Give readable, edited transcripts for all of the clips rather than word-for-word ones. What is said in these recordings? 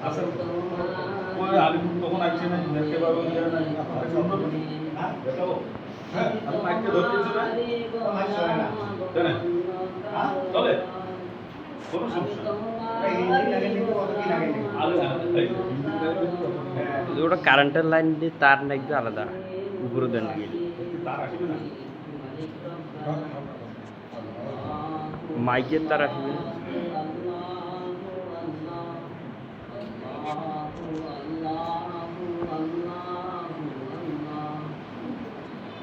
আচ্ছা ওই আলিপুর তখন আসছে না দেখতে পাবো না আপনার সুন্দর হ্যাঁ দেখাবো হ্যাঁ আপনি মাইকটা ধরতেছে না মাইক চলে না চলে হ্যাঁ চলে কোনো সমস্যা ওটা কারেন্টের লাইন দিয়ে তার নাকি আলাদা উপরে দেন নাকি তার আসবে না মাইকের তার আসবে না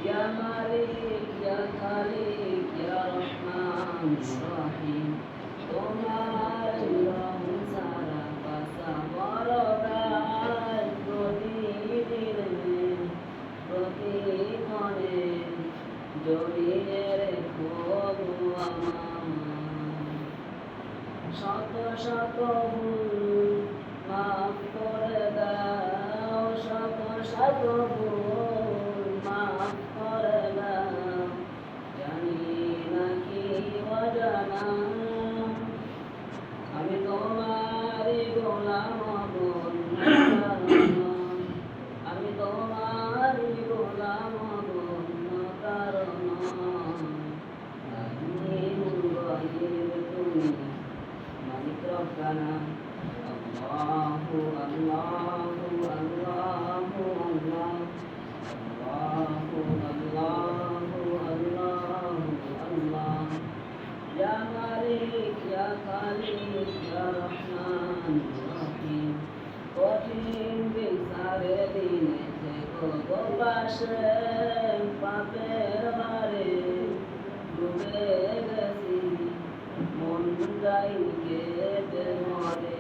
يا مالك يا خالق يا رحمن الرحيم তোমার রং সারা পাশা বড়দার প্রতিদিনে প্রতিক্ষণে জড়িয়ে রেখো আমার শত শত ভুল মাফ করে দাও শত শত ভুল মাফ করে দাও জানি না কি অজানা আমি তোমারই গোলাম আমি তোমারই গোলাম কারণ তুমি মালিক রব্বানা আল্লাহু আল্লাহু আল্লাহু আল্লাহু আল্লাহু আল্লাহু আল্লাহ ইয়া মালিক ইয়া খালিক ইয়া রহমান রহিম কঠিন বিচারে দিনে থেকো গো পাশে পাপের বারে ডুবে গেছি মন যাই কেটে মরে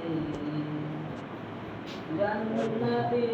জান্নাতি